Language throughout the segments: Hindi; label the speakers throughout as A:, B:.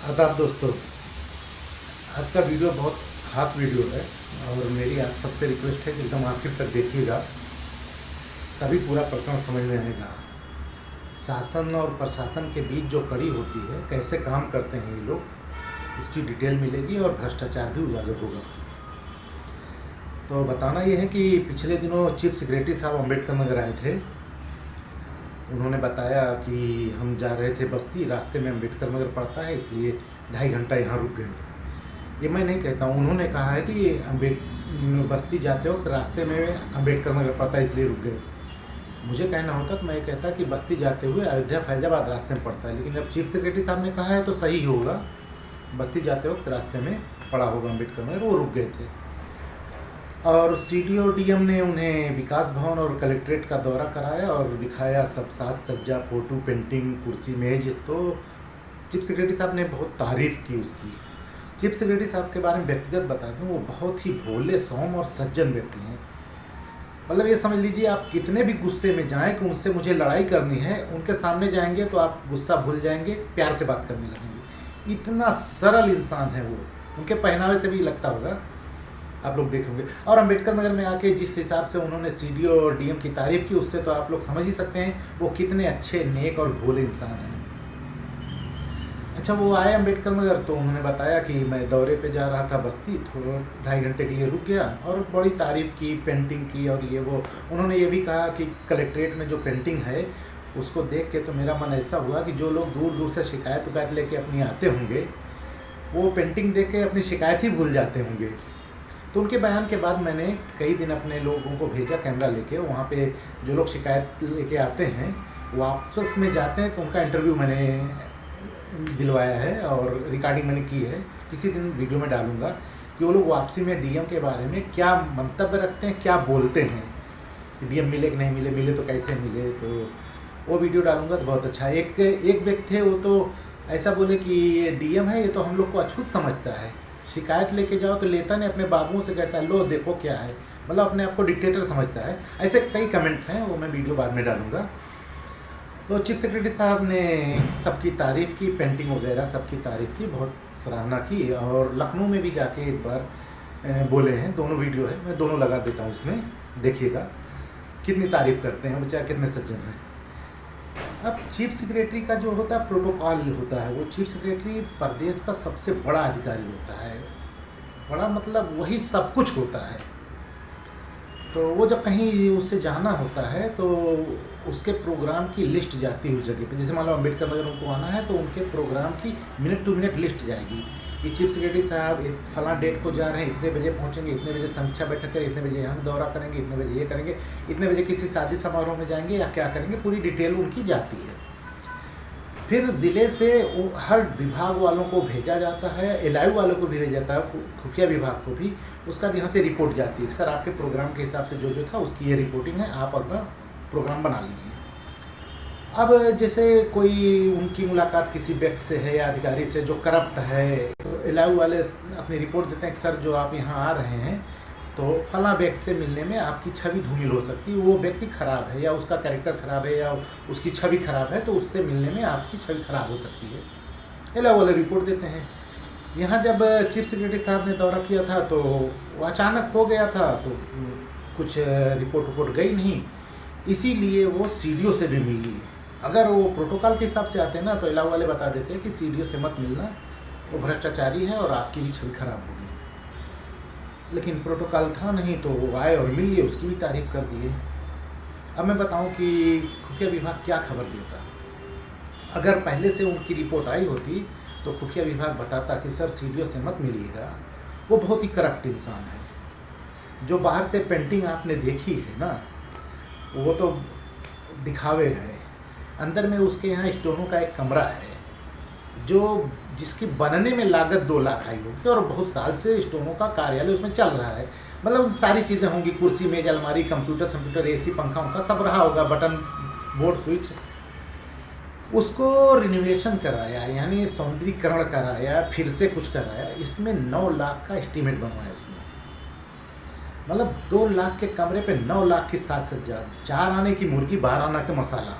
A: आदाब दोस्तों। आज का वीडियो बहुत ख़ास वीडियो है और मेरी आप सबसे रिक्वेस्ट है कि एकदम आखिर तक देखिएगा, तभी पूरा प्रकरण समझ में आएगा। शासन और प्रशासन के बीच जो कड़ी होती है, कैसे काम करते हैं ये लोग, इसकी डिटेल मिलेगी और भ्रष्टाचार भी उजागर होगा। तो बताना ये है कि पिछले दिनों चीफ सेक्रेटरी साहब अम्बेडकर नगर आए थे। उन्होंने बताया कि हम जा रहे थे बस्ती, रास्ते में अम्बेडकर नगर पड़ता है, इसलिए 2.5 घंटा यहाँ रुक गए। ये मैं नहीं कहता हूँ, उन्होंने कहा है कि बस्ती जाते वक्त रास्ते में अम्बेडकर नगर पड़ता है इसलिए रुक गए। मुझे कहना होता तो मैं कहता कि बस्ती जाते हुए अयोध्या फैजाबाद रास्ते में पड़ता है, लेकिन जब चीफ सेक्रेटरी साहब ने कहा है तो सही होगा। बस्ती जाते वक्त रास्ते में पड़ा होगा अम्बेडकर नगर, वो रुक गए थे। और सीडीओ डीएम ने उन्हें विकास भवन और कलेक्ट्रेट का दौरा कराया और दिखाया सब साज सज्जा, फ़ोटो, पेंटिंग, कुर्सी, मेज। तो चीफ सेक्रेटरी साहब ने बहुत तारीफ़ की उसकी। चीफ सेक्रेटरी साहब के बारे में व्यक्तिगत बता दूँ, वो बहुत ही भोले, सौम्य और सज्जन व्यक्ति हैं। मतलब ये समझ लीजिए, आप कितने भी गुस्से में जाएं कि उनसे मुझे लड़ाई करनी है, उनके सामने जाएंगे तो आप गुस्सा भूल जाएंगे, प्यार से बात करने लगेंगे। इतना सरल इंसान है वो, उनके पहनावे से भी लगता होगा, आप लोग देखेंगे। और अम्बेडकर नगर में आके जिस हिसाब से उन्होंने सीडीओ और डीएम की तारीफ़ की, उससे तो आप लोग समझ ही सकते हैं वो कितने अच्छे, नेक और भोले इंसान हैं। अच्छा, वो आए अम्बेडकर नगर तो उन्होंने बताया कि मैं दौरे पे जा रहा था बस्ती, थोड़ा 2.5 घंटे के लिए रुक गया, और बड़ी तारीफ़ की, पेंटिंग की और ये वो। उन्होंने ये भी कहा कि कलेक्ट्रेट में जो पेंटिंग है उसको देख के तो मेरा मन ऐसा हुआ कि जो लोग दूर दूर से शिकायत लेके अपनी आते होंगे, वो पेंटिंग देख के अपनी शिकायत ही भूल जाते होंगे। तो उनके बयान के बाद मैंने कई दिन अपने लोगों को भेजा कैमरा लेके, वहाँ पे जो लोग शिकायत लेके आते हैं वापस में जाते हैं, तो उनका इंटरव्यू मैंने दिलवाया है और रिकॉर्डिंग मैंने की है। किसी दिन वीडियो में डालूंगा कि वो लोग वापसी में डीएम के बारे में क्या मंतव्य रखते हैं, क्या बोलते हैं, कि डीएम मिले कि नहीं मिले, मिले तो कैसे मिले। तो वो वीडियो डालूंगा तो बहुत अच्छा। एक व्यक्ति थे, वो तो ऐसा बोले कि ये डीएम है, ये तो हम लोग को अछूत समझता है, शिकायत लेके जाओ तो लेता नहीं, अपने बाबुओं से कहता है लो देखो क्या है, मतलब अपने आप को डिक्टेटर समझता है। ऐसे कई कमेंट हैं, वो मैं वीडियो बाद में डालूंगा। तो चीफ सेक्रेटरी साहब ने सबकी तारीफ़ की, पेंटिंग वगैरह सबकी तारीफ़ की, बहुत सराहना की। और लखनऊ में भी जाके एक बार बोले हैं, दोनों वीडियो है, मैं दोनों लगा देता हूँ, उसमें देखिएगा कितनी तारीफ़ करते हैं बेचारे, कितने सज्जन हैं। अब चीफ सेक्रेटरी का जो होता है प्रोटोकॉल होता है, वो चीफ सेक्रेटरी प्रदेश का सबसे बड़ा अधिकारी होता है। बड़ा मतलब वही सब कुछ होता है। तो वो जब कहीं उससे जाना होता है तो उसके प्रोग्राम की लिस्ट जाती है उस जगह पे। जैसे मान लो अम्बेडकर नगर उनको आना है तो उनके प्रोग्राम की मिनट टू मिनट लिस्ट जाएगी कि चीफ सेक्रेटरी साहब फलां डेट को जा रहे हैं, इतने बजे पहुंचेंगे, इतने बजे समीक्षा बैठक करें, इतने बजे यहाँ दौरा करेंगे, इतने बजे ये करेंगे, इतने बजे किसी शादी समारोह में जाएंगे या क्या करेंगे, पूरी डिटेल उनकी जाती है। फिर ज़िले से हर विभाग वालों को भेजा जाता है, एलआईयू वालों को भी भेजा जाता है, खुफिया विभाग को भी। उसका यहाँ से रिपोर्ट जाती है, सर आपके प्रोग्राम के हिसाब से जो जो था उसकी ये रिपोर्टिंग है, आप अपना प्रोग्राम बना लीजिए। अब जैसे कोई उनकी मुलाकात किसी व्यक्ति से है या अधिकारी से जो करप्ट है, तो एलआईयू वाले अपनी रिपोर्ट देते हैं कि सर जो आप यहाँ आ रहे हैं तो फला व्यक्ति से मिलने में आपकी छवि धूमिल हो सकती है, वो व्यक्ति खराब है या उसका कैरेक्टर खराब है या उसकी छवि खराब है, तो उससे मिलने में आपकी छवि खराब हो सकती है। एलआईयू वाले रिपोर्ट देते हैं। यहाँ जब चीफ सेक्रेटरी साहब ने दौरा किया था तो वो अचानक हो गया था, तो कुछ रिपोर्ट गई नहीं, इसीलिए वो सीडीओ से भी मिल ली। अगर वो प्रोटोकॉल के हिसाब से आते हैं ना तो एलआईयू वाले बता देते हैं कि सीडीओ से मत मिलना, वो भ्रष्टाचारी है और आपकी भी छवि खराब होगी। लेकिन प्रोटोकॉल था नहीं तो वो आए और मिल लिए, उसकी भी तारीफ़ कर दिए। अब मैं बताऊं कि खुफिया विभाग क्या खबर देता। अगर पहले से उनकी रिपोर्ट आई होती तो खुफिया विभाग बताता कि सर सीडीओ से मत मिलिएगा, वो बहुत ही करप्ट इंसान है। जो बाहर से पेंटिंग आपने देखी है ना, वो तो दिखावे है, अंदर में उसके यहाँ स्टोनों का एक कमरा है जिसकी बनने में लागत 2 लाख आई होगी, और बहुत साल से स्टोनों का कार्यालय उसमें चल रहा है। मतलब सारी चीज़ें होंगी, कुर्सी, मेज, अलमारी, कंप्यूटर, एसी, पंखा उनका सब रहा होगा, बटन, बोर्ड, स्विच। उसको रिनोवेशन कराया, यानी सौंदर्यीकरण कराया, फिर से कुछ कराया, इसमें 9 लाख का एस्टीमेट बनवाया उसने। मतलब 2 लाख के कमरे पे 9 लाख की साज सज्जा, 4 आने की मुर्गी, 12 आना का मसाला,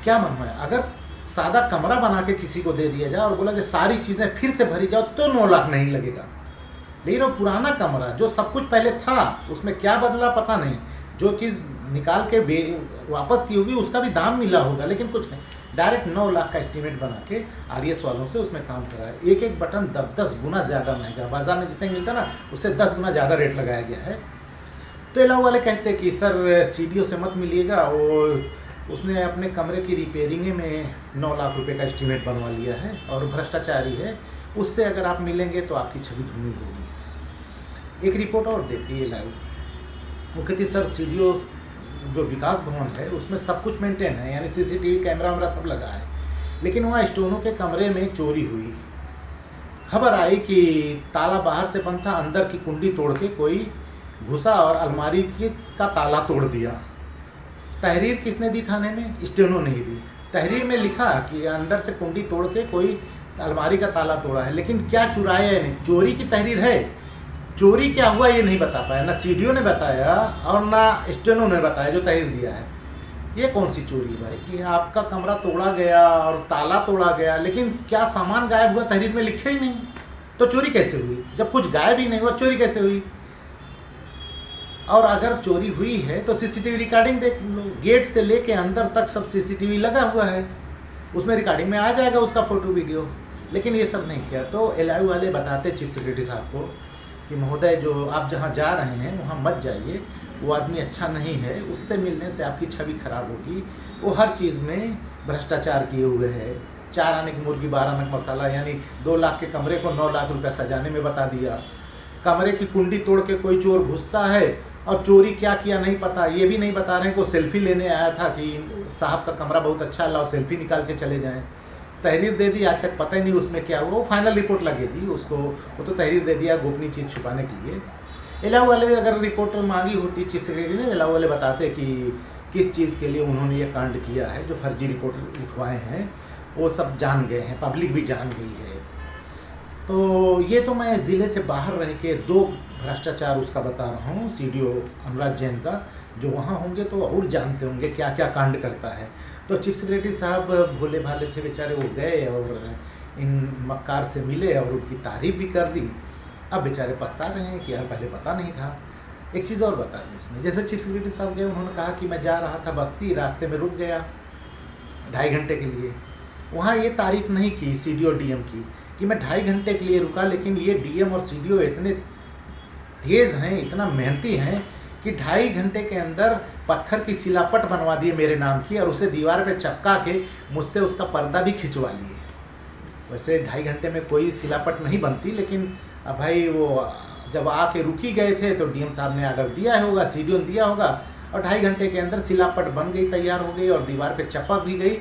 A: क्या बनवाया। अगर सादा कमरा बना के किसी को दे दिया जाए और बोला कि सारी चीज़ें फिर से भरी जाओ तो 9 लाख नहीं लगेगा। लेकिन वो पुराना कमरा जो सब कुछ पहले था उसमें क्या बदला पता नहीं, जो चीज़ निकाल के वापस की होगी उसका भी दाम मिला होगा, लेकिन कुछ नहीं, डायरेक्ट 9 लाख का एस्टीमेट बना के आरएस वालों से उसमें काम कराया। एक एक बटन 10-10 गुना ज़्यादा महंगा, बाजार में जितने मिलता ना उससे 10 गुना ज़्यादा रेट लगाया गया है। तो एलाऊ वाले कहते हैं कि सर सीडीओ से मत मिलिएगा, और उसने अपने कमरे की रिपेयरिंग में 9 लाख रुपए का एस्टीमेट बनवा लिया है और भ्रष्टाचारी है, उससे अगर आप मिलेंगे तो आपकी छवि धूमिल होगी। एक रिपोर्ट और देती है लाइव, वो कहती सर सीडीओ जो विकास भवन है उसमें सब कुछ मेंटेन है, यानी सीसीटीवी कैमरा वैमरा सब लगा है, लेकिन वहाँ स्टोनों के कमरे में चोरी हुई। खबर आई कि ताला बाहर से बंद था, अंदर की कुंडी तोड़ के कोई घुसा और अलमारी का ताला तोड़ दिया। तहरीर किसने दी थाने में? स्टेनो नहीं दी। तहरीर में लिखा कि अंदर से कुंडी तोड़ के कोई अलमारी का ताला तोड़ा है, लेकिन क्या चुराया है नहीं, चोरी की तहरीर है, चोरी क्या हुआ ये नहीं बता पाया, ना सीडीओ ने बताया और ना स्टेनो ने बताया जो तहरीर दिया है। ये कौन सी चोरी भाई कि आपका कमरा तोड़ा गया और ताला तोड़ा गया, लेकिन क्या सामान गायब हुआ तहरीर में लिखे ही नहीं, तो चोरी कैसे हुई? जब कुछ गायब ही नहीं हुआ चोरी कैसे हुई? और अगर चोरी हुई है तो सीसीटीवी रिकॉर्डिंग देख लो, गेट से लेके अंदर तक सब सीसीटीवी लगा हुआ है, उसमें रिकॉर्डिंग में आ जाएगा उसका फोटो वीडियो, लेकिन ये सब नहीं किया। तो एलायू वाले बताते चीफ सेक्रेटरी साहब को कि महोदय जो आप जहाँ जा रहे हैं वहाँ मत जाइए, वो आदमी अच्छा नहीं है, उससे मिलने से आपकी छवि खराब होगी, वो हर चीज़ में भ्रष्टाचार किए हुए है। 4 आने की मुर्गी 12 आने का मसाला, यानी 2 लाख के कमरे को 9 लाख रुपया सजाने में बता दिया। कमरे की कुंडी तोड़ के कोई चोर घुसता है और चोरी क्या किया नहीं पता, ये भी नहीं बता रहे हैं। को सेल्फी लेने आया था कि साहब का कमरा बहुत अच्छा है, लाओ सेल्फी निकाल के चले जाएं। तहरीर दे दी, आज तक पता ही नहीं उसमें क्या हुआ, वो फाइनल रिपोर्ट लगेगी उसको, वो तो तहरीर दे दिया गोपनीय चीज़ छुपाने के लिए। एलाऊ वाले अगर रिपोर्ट मांगी होती चीफ सेक्रेटरी ने, एलाऊ वाले बताते कि किस चीज़ के लिए उन्होंने ये कांड किया है, जो फर्जी रिपोर्ट लिखवाए हैं वो सब जान गए हैं, पब्लिक भी जान गई है। तो ये तो मैं ज़िले से बाहर रह के 2 भ्रष्टाचार उसका बता रहा हूँ, सीडीओ अनुराग जैन का, जो वहाँ होंगे तो और जानते होंगे क्या क्या कांड करता है। तो चीफ सेक्रेटरी साहब भोले भाले थे बेचारे, वो गए और इन मक्कार से मिले और उनकी तारीफ भी कर दी। अब बेचारे पछता रहे हैं कि यार पहले पता नहीं था। एक चीज़ और बता दें इसमें, जैसे चीफ सेक्रेटरी साहब गए, उन्होंने कहा कि मैं जा रहा था बस्ती, रास्ते में रुक गया 2.5 घंटे के लिए। वहाँ ये तारीफ नहीं की सीडीओ डीएम की कि मैं 2.5 घंटे के लिए रुका, लेकिन ये डीएम और सीडीओ इतने तेज़ हैं, इतना मेहनती हैं कि 2.5 घंटे के अंदर पत्थर की सिलापट बनवा दिए मेरे नाम की और उसे दीवार पे चपका के मुझसे उसका पर्दा भी खिंचवा लिए। वैसे 2.5 घंटे में कोई सिलापट नहीं बनती, लेकिन भाई वो जब आके रुकी गए थे तो डीएम साहब ने ऑर्डर दिया होगा, सीडीओ ने दिया होगा, और 2.5 घंटे के अंदर सिलापट बन गई, तैयार हो गई और दीवार पे चपक भी गई,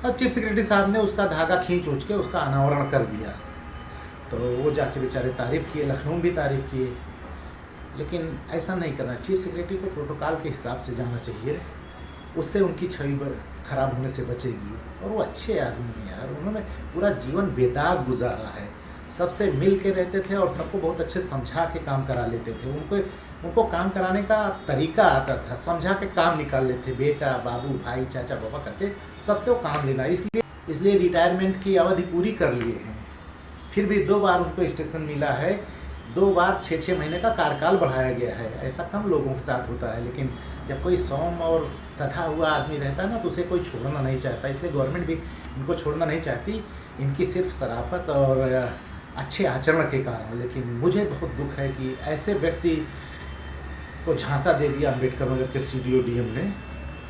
A: और चीफ सेक्रेटरी साहब ने उसका धागा खींच उच के उसका अनावरण कर दिया। तो वो जाके बेचारे तारीफ़ किए, लखनऊ भी तारीफ़ किए, लेकिन ऐसा नहीं करना। चीफ सेक्रेटरी को प्रोटोकॉल के हिसाब से जाना चाहिए, उससे उनकी छवि खराब होने से बचेगी। और वो अच्छे आदमी हैं यार, उन्होंने पूरा जीवन बेदाग गुजारा है, सबसे मिल के रहते थे और सबको बहुत अच्छे समझा के काम करा लेते थे। उनको काम कराने का तरीका आता था, समझा के काम निकाल लेते, बेटा बाबू भाई चाचा पापा करके सबसे वो काम लेना। इसलिए रिटायरमेंट की अवधि पूरी कर लिए हैं, फिर भी 2 बार उनको एक्सटेंशन मिला है, 2 बार 6-6 महीने का कार्यकाल बढ़ाया गया है। ऐसा कम लोगों के साथ होता है, लेकिन जब कोई सौम्य और सधा हुआ आदमी रहता है ना तो उसे कोई छोड़ना नहीं चाहता, इसलिए गवर्नमेंट भी इनको छोड़ना नहीं चाहती, इनकी सिर्फ शराफत और अच्छे आचरण के कारण। लेकिन मुझे बहुत दुख है कि ऐसे व्यक्ति को झांसा दे दिया अम्बेडकर नगर के सीडीओ डीएम ने,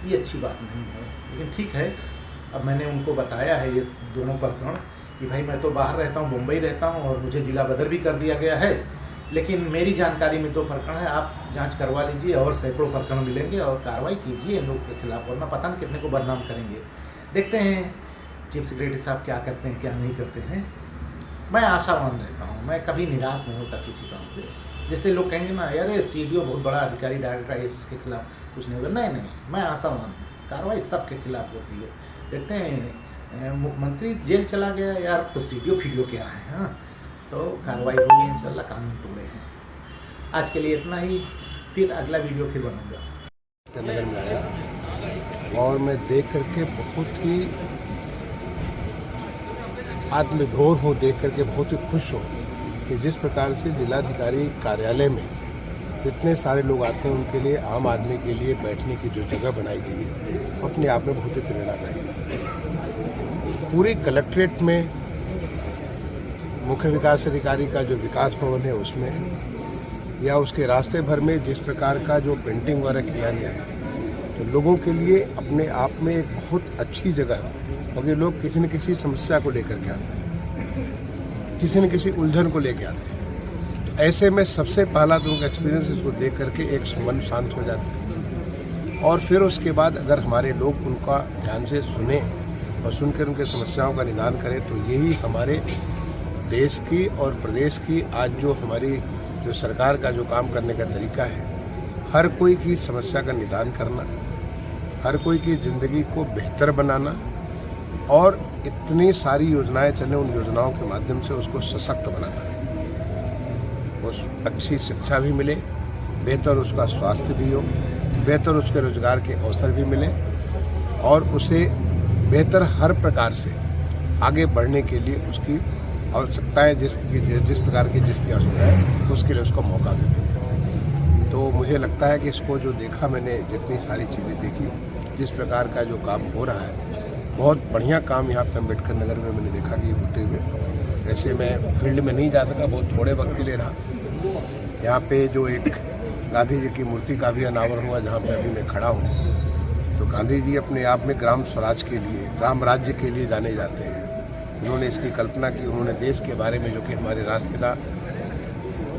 A: ये अच्छी बात नहीं है। लेकिन ठीक है, अब मैंने उनको बताया है ये दोनों प्रकरण कि भाई मैं तो बाहर रहता हूँ, मुंबई रहता हूँ और मुझे जिला बदल भी कर दिया गया है, लेकिन मेरी जानकारी में 2 प्रकरण है, आप जांच करवा लीजिए और सैकड़ों प्रकरण मिलेंगे और कार्रवाई कीजिए इन लोगों के खिलाफ, वरना पता नहीं कितने को बदनाम करेंगे। देखते हैं चीफ सेक्रेटरी साहब क्या करते हैं क्या नहीं करते हैं। मैं आशावान रहता हूँ, मैं कभी निराश नहीं होता किसी काम से। जैसे लोग कहेंगे ना यार ये सीडीओ बहुत बड़ा अधिकारी डायरेक्टर है, उसके खिलाफ कुछ नहीं होगा, नहीं, मैं आशावान हूँ, कार्रवाई सबके खिलाफ होती है। देखते हैं मुख्यमंत्री जेल चला गया यार, तो सीडीओ फीडीओ क्या है, हाँ, तो कार्रवाई होगी इंशाल्लाह, कानून तोड़े हैं। आज के लिए इतना ही, फिर अगला वीडियो फिर बनूंगा।
B: नगर में आया और मैं देख करके बहुत ही आत्मविभोर हूँ, देख करके बहुत ही खुश हूँ कि जिस प्रकार से जिलाधिकारी कार्यालय में इतने सारे लोग आते हैं, उनके लिए, आम आदमी के लिए बैठने की जो जगह बनाई गई है वो अपने आप में बहुत ही प्रेरणादायी है। पूरी कलेक्ट्रेट में मुख्य विकास अधिकारी का जो विकास भवन है उसमें या उसके रास्ते भर में जिस प्रकार का जो पेंटिंग वगैरह किया गया है, तो लोगों के लिए अपने आप में एक बहुत अच्छी जगह है। क्योंकि लोग किसी न किसी समस्या को लेकर के आते हैं, किसी न किसी उलझन को लेकर आते हैं। तो ऐसे में सबसे पहला तो उनका एक्सपीरियंस इसको देख करके एक मन शांत हो जाता है, और फिर उसके बाद अगर हमारे लोग उनका ध्यान से सुने और सुनकर उनके समस्याओं का निदान करें, तो यही हमारे देश की और प्रदेश की आज जो हमारी जो सरकार का जो काम करने का तरीका है, हर कोई की समस्या का निदान करना, हर कोई की जिंदगी को बेहतर बनाना, और इतनी सारी योजनाएं चले, उन योजनाओं के माध्यम से उसको सशक्त बनाना, उस अच्छी शिक्षा भी मिले, बेहतर उसका स्वास्थ्य भी हो, बेहतर उसके रोजगार के अवसर भी मिले, और उसे बेहतर हर प्रकार से आगे बढ़ने के लिए उसकी आवश्यकताएं जिस प्रकार की जिसकी आवश्यकता है उसके लिए उसको मौका भी मिले। तो मुझे लगता है कि इसको जो देखा मैंने, जितनी सारी चीज़ें देखी, जिस प्रकार का जो काम हो रहा है, बहुत बढ़िया काम यहाँ पे अम्बेडकर नगर में मैंने देखा कि होते हुए। वैसे मैं फील्ड में नहीं जा सका, बहुत थोड़े वक्त के लिए रहा। यहाँ पे जो एक गांधी जी की मूर्ति का भी अनावरण हुआ, जहाँ पे अभी मैं खड़ा हूँ, तो गांधी जी अपने आप में ग्राम स्वराज के लिए, राम राज्य के लिए जाने जाते हैं। उन्होंने इसकी कल्पना की, उन्होंने देश के बारे में, जो कि हमारे राष्ट्रपिता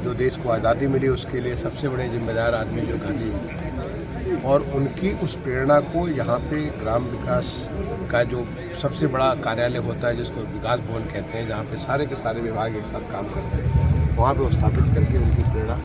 B: जो देश को आज़ादी मिली उसके लिए सबसे बड़े जिम्मेदार आदमी जो गांधी जी थे, और उनकी उस प्रेरणा को यहाँ पे ग्राम विकास का जो सबसे बड़ा कार्यालय होता है, जिसको विकास भवन कहते हैं, जहाँ पे सारे के सारे विभाग एक साथ काम करते हैं, वहाँ पे स्थापित करके उनकी प्रेरणा